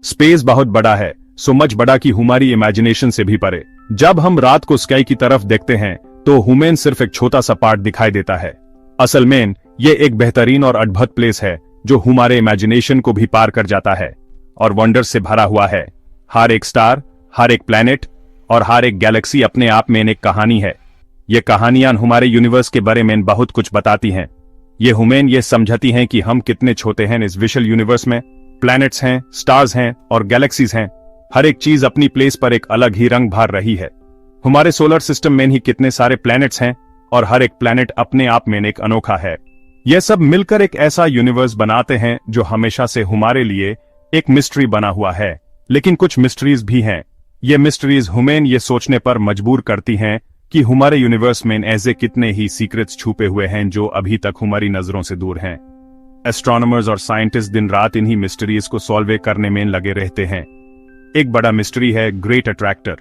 Space बहुत बड़ा है, सो मच बड़ा कि हमारी इमेजिनेशन से भी परे। जब हम रात को स्काई की तरफ देखते हैं तो ह्यूमन सिर्फ एक छोटा सा पार्ट दिखाई देता है। असल में ये एक बेहतरीन और अद्भुत प्लेस है जो हमारे इमेजिनेशन को भी पार कर जाता है और वंडर से भरा हुआ है। हर एक स्टार, हर एक प्लैनेट और हर एक गैलेक्सी अपने आप में एक कहानी है। ये कहानियां हमारे यूनिवर्स के बारे में बहुत कुछ बताती हैं। ये हमें ये समझाती हैं कि हम कितने छोटे हैं इस विशाल यूनिवर्स में। प्लैनेट्स हैं, स्टार्स हैं और गैलेक्सीज हैं। हर एक चीज अपनी प्लेस पर एक अलग ही रंग भर रही है। हमारे सोलर सिस्टम में ही कितने सारे प्लैनेट्स हैं और हर एक प्लैनेट अपने आप में एक अनोखा है। यह सब मिलकर एक ऐसा यूनिवर्स बनाते हैं जो हमेशा से हमारे लिए एक मिस्ट्री बना हुआ है। लेकिन कुछ मिस्ट्रीज भी हैं। ये मिस्ट्रीज हमें ये सोचने पर मजबूर करती हैं कि हमारे यूनिवर्स में ऐसे कितने ही सीक्रेट्स छुपे हुए हैं जो अभी तक हमारी नजरों से दूर हैं। एस्ट्रोनॉमर्स और साइंटिस्ट दिन रात इन्हीं मिस्ट्रीज को सॉल्व करने में लगे रहते हैं। एक बड़ा मिस्ट्री है ग्रेट अट्रैक्टर।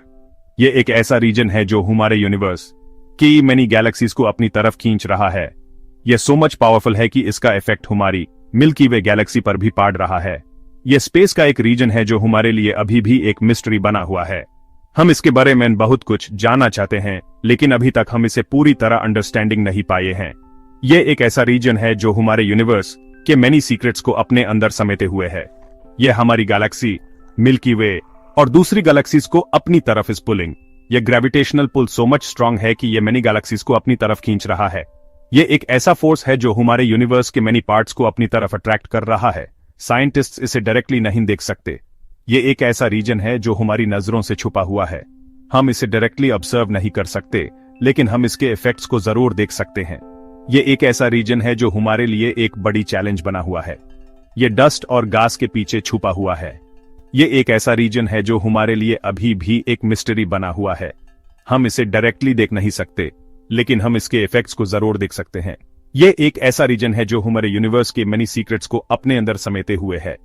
ये एक ऐसा रीजन है जो हमारे यूनिवर्स की मैनी गैलेक्सीज को अपनी तरफ खींच रहा है। यह सो मच पावरफुल है कि इसका इफेक्ट हमारी मिल्की वे गैलेक्सी पर भी पड़ रहा है। यह स्पेस का एक रीजन है जो हमारे लिए अभी भी एक मिस्ट्री बना हुआ है। हम इसके बारे में बहुत कुछ जानना चाहते हैं, लेकिन अभी तक हम इसे पूरी तरह अंडरस्टैंडिंग नहीं पाए हैं। यह एक ऐसा रीजन है जो हमारे यूनिवर्स के मैनी सीक्रेट्स को अपने अंदर समेटे हुए है। यह हमारी गैलेक्सी, मिल्की वे और दूसरी गैलेक्सीज को अपनी तरफ इस पुलिंग। यह gravitational pull so much strong है कि यह मैनी गैलेक्सीज को अपनी तरफ खींच रहा है। यह एक ऐसा फोर्स है जो हमारे यूनिवर्स के मैनी पार्ट्स को अपनी तरफ अट्रैक्ट कर रहा है। साइंटिस्ट्स इसे डायरेक्टली नहीं देख सकते। यह एक ऐसा रीजन है जो हमारी नजरों से छुपा हुआ है। हम इसे डायरेक्टली ऑब्जर्व नहीं कर सकते, लेकिन हम इसके इफेक्ट्स को जरूर देख सकते हैं। यह एक ऐसा रीजन है जो हमारे लिए एक बड़ी चैलेंज बना हुआ है। यह डस्ट और गैस के पीछे छुपा हुआ है। यह एक ऐसा रीजन है जो हमारे लिए अभी भी एक मिस्ट्री बना हुआ है। हम इसे डायरेक्टली देख नहीं सकते, लेकिन हम इसके इफेक्ट्स को जरूर देख सकते हैं। यह एक ऐसा रीजन है जो हमारे यूनिवर्स के मैनी सीक्रेट्स को अपने अंदर समेटे हुए है।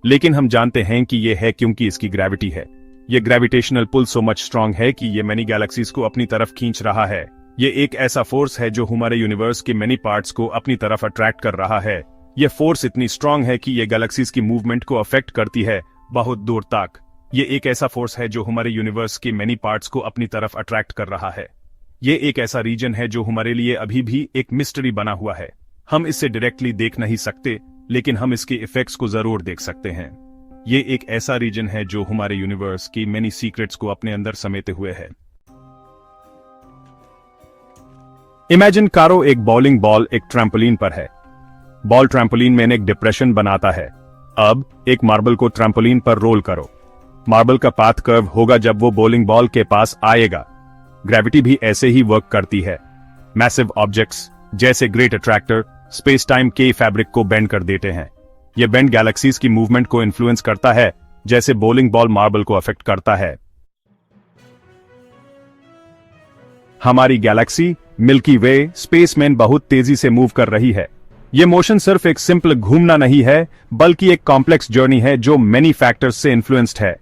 लेकिन हम जानते हैं कि यह है क्योंकि इसकी ग्रेविटी है। यह gravitational pull so much strong है कि यह मैनी गैलेक्सीज को अपनी तरफ खींच रहा है। यह एक ऐसा फोर्स है जो हमारे यूनिवर्स के मैनी पार्ट्स को अपनी तरफ अट्रैक्ट कर रहा है। यह फोर्स इतनी स्ट्रांग है कि यह गैलेक्सीज की मूवमेंट को अफेक्ट करती है बहुत दूर तक। यह एक ऐसा फोर्स है जो हमारे यूनिवर्स के मैनी पार्ट्स को अपनी तरफ अट्रैक्ट कर रहा है। यह एक ऐसा रीजन है जो हमारे लिए अभी भी एक मिस्ट्री बना हुआ है। हम इसे डायरेक्टली देख नहीं सकते, लेकिन हम इसके इफेक्ट्स को जरूर देख सकते हैं। यह एक ऐसा रीजन है जो हमारे यूनिवर्स की मैनी सीक्रेट्स को अपने अंदर समेटे हुए है। इमेजिन करो एक बॉलिंग बॉल एक ट्रैम्पोलिन पर है। बॉल ट्रैम्पोलिन में एक डिप्रेशन बनाता है। अब एक मार्बल को ट्रैम्पोलिन पर रोल करो। मार्बल का पाथ कर्व होगा जब वो बॉलिंग बॉल के पास आएगा। ग्रेविटी भी ऐसे ही वर्क करती है। मैसिव ऑब्जेक्ट्स जैसे ग्रेट अट्रैक्टर स्पेस टाइम के फैब्रिक को बेंड कर देते हैं। यह बेंड गैलेक्सीज की मूवमेंट को इन्फ्लुएंस करता है, जैसे बॉलिंग बॉल मार्बल को अफेक्ट करता है। हमारी गैलेक्सी मिल्की वे स्पेस में बहुत तेजी से मूव कर रही है। यह मोशन सिर्फ एक सिंपल घूमना नहीं है, बल्कि एक कॉम्प्लेक्स जर्नी है जो मेनी फैक्टर्स से इन्फ्लुएंस्ड है।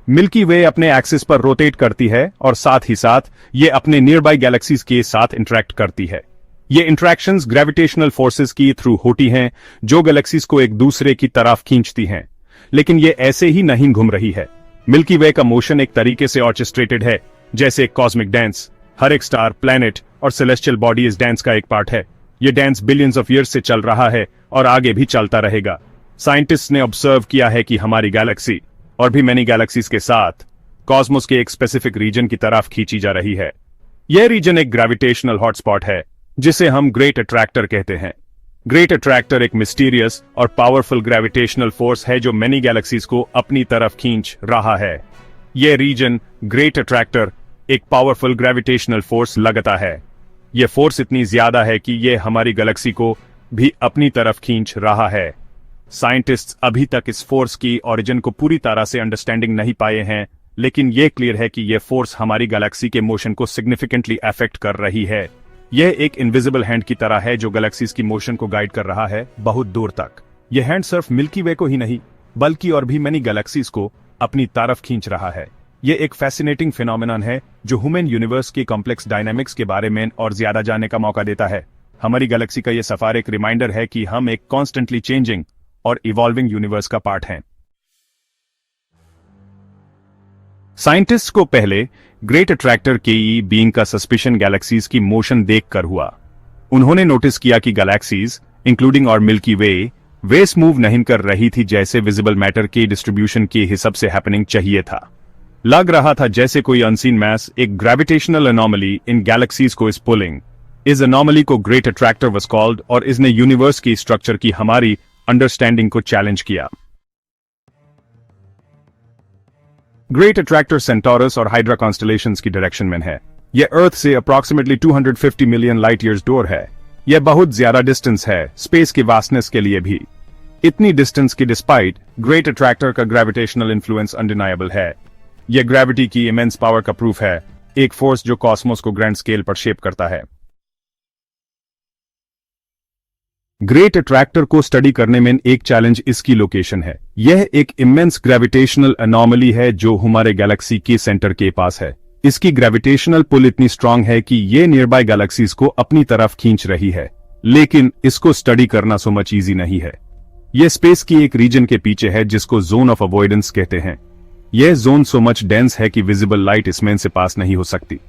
मिल्की वे अपने एक्सिस पर रोटेट करती है और साथ ही साथ ये अपने नियर बाय गैलेक्सीज के साथ इंटरेक्ट करती है। ये इंटरेक्शंस ग्रेविटेशनल फोर्सेस की थ्रू होती हैं जो गैलेक्सीज को एक दूसरे की तरफ खींचती हैं। लेकिन ये ऐसे ही नहीं घूम रही है। मिल्की वे का मोशन एक तरीके से ऑर्केस्ट्रेटेड है, जैसे एक कॉस्मिक डांस। हर एक स्टार, प्लैनेट और सेलेस्टियल बॉडी इस डांस का एक पार्ट है। यह डांस बिलियंस ऑफ ईयर्स से चल रहा है और आगे भी चलता रहेगा। साइंटिस्ट ने ऑब्जर्व किया है कि हमारी गैलेक्सी और भी मैनी गैलेक्सीज के साथ कॉस्मोस के एक स्पेसिफिक रीजन की तरफ खींची जा रही है। यह रीजन एक ग्रेविटेशनल हॉटस्पॉट है जिसे हम ग्रेट अट्रैक्टर कहते हैं। ग्रेट अट्रैक्टर एक मिस्टीरियस और पावरफुल ग्रेविटेशनल फोर्स है जो मैनी गैलेक्सीज को अपनी तरफ खींच रहा है। यह रीजन ग्रेट अट्रैक्टर एक पावरफुल ग्रेविटेशनल फोर्स लगाता है। यह फोर्स इतनी ज्यादा है कि यह हमारी गैलेक्सी को भी अपनी तरफ खींच रहा है। साइंटिस्ट्स अभी तक इस फोर्स की ओरिजिन को पूरी तरह से अंडरस्टैंडिंग नहीं पाए हैं, लेकिन यह क्लियर है कि यह फोर्स हमारी गैलेक्सी के मोशन को सिग्निफिकेंटली अफेक्ट कर रही है। यह एक इनविजिबल हैंड की तरह है जो गैलेक्सीज की मोशन को गाइड कर रहा है बहुत दूर तक। यह हैंड सिर्फ मिल्की वे को ही नहीं, बल्कि और भी मैनी गैलेक्सीज को अपनी तरफ खींच रहा है। यह एक फैसिनेटिंग फिनोमेनन है जो ह्यूमन यूनिवर्स की कॉम्प्लेक्स डायनामिक्स के बारे में और ज्यादा जानने का मौका देता है। हमारी गैलेक्सी का यह सफर एक रिमाइंडर है कि हम एक कॉन्स्टेंटली चेंजिंग और इवॉल्विंग यूनिवर्स का पार्ट हैं। साइंटिस्ट को पहले ग्रेट अट्रैक्टर के बीइंग का सस्पिशन गैलेक्सीज की मोशन देखकर हुआ। उन्होंने नोटिस किया कि गैलेक्सीज इंक्लूडिंग और मिल्की वे वेस मूव नहीं कर रही थी जैसे विजिबल मैटर के डिस्ट्रीब्यूशन के हिसाब से हैपनिंग चाहिए था। लग रहा था जैसे कोई अनसीन मैस एक ग्रेविटेशनल एनॉमली इन गैलेक्सीज को इस पुलिंग। इस एनॉमली को ग्रेट अट्रैक्टर वाज कॉल्ड और इसने यूनिवर्स की स्ट्रक्चर की हमारी अंडरस्टैंडिंग को चैलेंज किया। ग्रेट अट्रैक्टर सेंटोरस और हाइड्रा कॉन्स्टलेशंस की डायरेक्शन में है। यह अर्थ से अप्रॉक्सिमेटली 250 मिलियन लाइट ईयर्स दूर है। यह बहुत ज्यादा डिस्टेंस है स्पेस की वास्टनेस के लिए भी। इतनी डिस्टेंस के डिस्पाइट ग्रेट अट्रैक्टर का ग्रेविटेशनल इन्फ्लुएंस अनडिनाएबल है। यह ग्रेविटी की इमेंस पावर का प्रूफ है, एक फोर्स जो कॉस्मोस को ग्रैंड स्केल पर शेप करता है। ग्रेट अट्रैक्टर को स्टडी करने में एक चैलेंज इसकी लोकेशन है। यह एक इमेंस ग्रेविटेशनल एनॉमली है जो हमारे गैलेक्सी के सेंटर के पास है। इसकी ग्रेविटेशनल पुल इतनी स्ट्रांग है कि यह नियर बाय गैलेक्सीज को अपनी तरफ खींच रही है, लेकिन इसको स्टडी करना सो मच इजी नहीं है। यह स्पेस की एक रीजन के पीछे है जिसको जोन ऑफ अवॉइडेंस कहते हैं। यह जोन सो मच डेंस है कि विजिबल लाइट इसमें से पास नहीं हो सकती।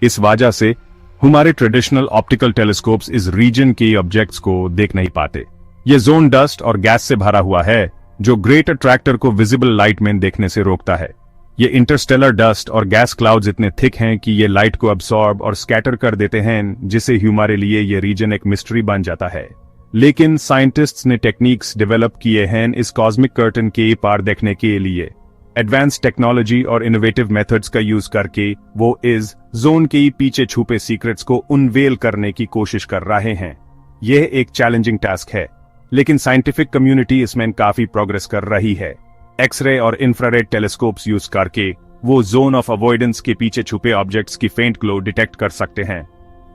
इस वजह से हमारे ट्रेडिशनल ऑप्टिकल टेलीस्कोप्स इस रीजन के ऑब्जेक्ट्स को देख नहीं पाते। यह जोन डस्ट और गैस से भरा हुआ है जो ग्रेट अट्रैक्टर को विजिबल लाइट में देखने से रोकता है। ये इंटरस्टेलर डस्ट और गैस क्लाउड्स इतने थिक हैं कि ये लाइट को अब्सॉर्ब और स्कैटर कर देते हैं, जिससे हमारे लिए ये रीजन एक मिस्ट्री बन जाता है। लेकिन साइंटिस्ट्स ने टेक्निक्स डेवलप किए हैं इस कॉस्मिक कर्टन के पार देखने के लिए। एडवांस टेक्नोलॉजी और इनोवेटिव मेथड्स का यूज करके वो इस जोन के पीछे छुपे सीक्रेट्स को अनवेल करने की कोशिश कर रहे हैं। यह एक चैलेंजिंग टास्क है, लेकिन साइंटिफिक कम्युनिटी इसमें काफी प्रोग्रेस कर रही है। एक्सरे और इंफ्रारेड टेलीस्कोप्स यूज करके वो जोन ऑफ अवॉइडेंस के पीछे छुपे ऑब्जेक्ट्स की फेंट ग्लो डिटेक्ट कर सकते हैं।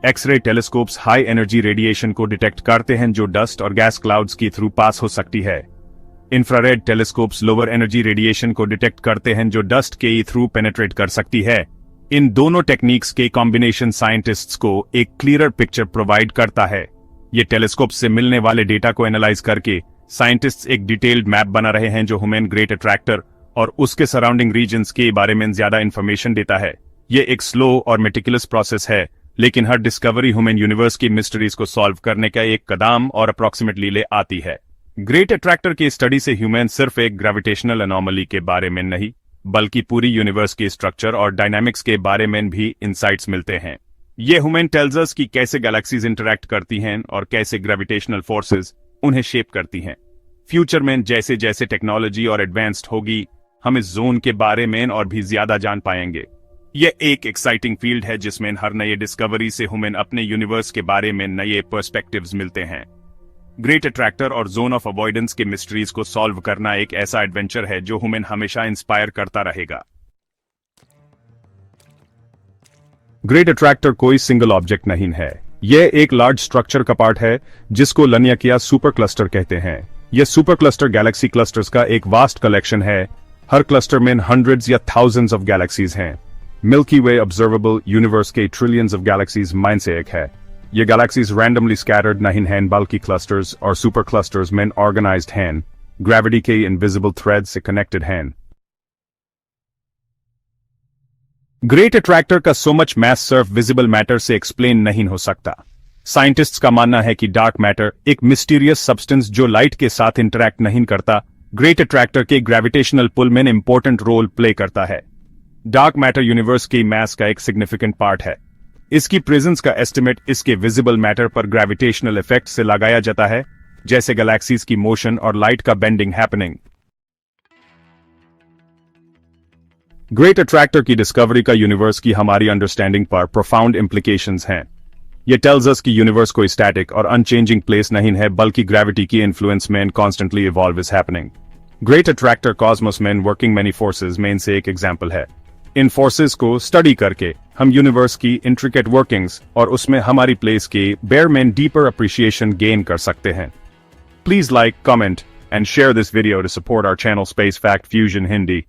X ray telescopes high energy radiation को डिटेक्ट करते हैं जो डस्ट और गैस क्लाउड्स के थ्रू पास हो सकती है। Infrared telescopes lower energy radiation को डिटेक्ट करते हैं जो डस्ट के थ्रू पेनेट्रेट कर सकती है। इन दोनों टेक्निक्स के कॉम्बिनेशन साइंटिस्ट्स को एक क्लियर पिक्चर प्रोवाइड करता है। ये टेलीस्कोप से मिलने वाले डेटा को एनालाइज करके साइंटिस्ट्स एक डिटेल्ड मैप बना रहे हैं जो ह्यूमन ग्रेट अट्रैक्टर और उसके सराउंडिंग रीजन्स के बारे में ज्यादा इंफॉर्मेशन देता है। ये एक स्लो और मेटिकुलस प्रोसेस है, लेकिन हर डिस्कवरी ह्यूमन यूनिवर्स की मिस्ट्रीज को सॉल्व करने का एक कदम और अप्रॉक्सीमेटली ले आती है। ग्रेट अट्रैक्टर की स्टडी से ह्यूमन सिर्फ एक ग्रेविटेशनल एनॉमली के बारे में नहीं, बल्कि पूरी यूनिवर्स के स्ट्रक्चर और डायनामिक्स के बारे में भी इंसाइट्स मिलते हैं। ये ह्यूमन टेल्स अस कि कैसे गैलेक्सीज इंटरैक्ट करती हैं और कैसे ग्रेविटेशनल फोर्सेस उन्हें शेप करती हैं। फ्यूचर में जैसे जैसे टेक्नोलॉजी और एडवांस्ड होगी, हम इस जोन के बारे में और भी ज्यादा जान पाएंगे। यह एक एक्साइटिंग फील्ड है जिसमें हर नए डिस्कवरी से ह्यूमन अपने यूनिवर्स के बारे में नए पर्सपेक्टिव्स मिलते हैं। ग्रेट अट्रैक्टर और जोन ऑफ अवॉइडेंस के मिस्ट्रीज को सॉल्व करना एक ऐसा एडवेंचर है जो ह्यूमन हमेशा इंस्पायर करता रहेगा। ग्रेट अट्रैक्टर कोई सिंगल ऑब्जेक्ट नहीं है, यह एक लार्ज स्ट्रक्चर का पार्ट है जिसको लनियाकिया सुपर क्लस्टर कहते हैं। यह सुपर क्लस्टर गैलेक्सी क्लस्टर्स का एक वास्ट कलेक्शन है। हर क्लस्टर में हंड्रेड्स या थाउजेंड्स ऑफ गैलेक्सीज हैं। मिल्की वे ऑब्जर्वेबल यूनिवर्स के ट्रिलियंस ऑफ गैलेक्सीज माइन से एक है। ये गैलेक्सीज रैंडमली स्कैटर्ड नहीं हैं, बल्कि क्लस्टर्स और सुपर क्लस्टर्स में ऑर्गेनाइज्ड हैं, ग्रेविटी के इनविजिबल थ्रेड से कनेक्टेड हैं। ग्रेट अट्रैक्टर का सो मच मैस सिर्फ विजिबल मैटर से एक्सप्लेन नहीं हो सकता। साइंटिस्ट्स का मानना है कि डार्क मैटर एक मिस्टीरियस सब्सटेंस जो लाइट के साथ इंटरैक्ट नहीं करता, ग्रेट अट्रैक्टर के ग्रेविटेशनल पुल में इंपॉर्टेंट रोल प्ले करता है। डार्क मैटर यूनिवर्स की मैस का एक सिग्निफिकेंट पार्ट है। इसकी प्रेजेंस का एस्टिमेट इसके विजिबल मैटर पर ग्रेविटेशनल इफेक्ट से लगाया जाता है, जैसे गैलेक्सीज की मोशन और लाइट का बेंडिंग हैपनिंग। ग्रेट अट्रैक्टर की डिस्कवरी का यूनिवर्स की हमारी अंडरस्टैंडिंग पर प्रोफाउंड इंप्लीकेशंस हैं। ये टेल्स अस कि यूनिवर्स कोई स्टैटिक और अनचेंजिंग प्लेस नहीं है, बल्कि ग्रेविटी की इन्फ्लुएंस में constantly evolve is happening. Great attractor Cosmos में वर्किंग मैनी फोर्सेज में से एक एग्जाम्पल है। इन फोर्सेस को स्टडी करके हम यूनिवर्स की इंट्रिकेट वर्किंग्स और उसमें हमारी प्लेस के बेयर में डीपर अप्रिशिएशन गेन कर सकते हैं। Please like, comment and share this video to support our channel space fact fusion Hindi.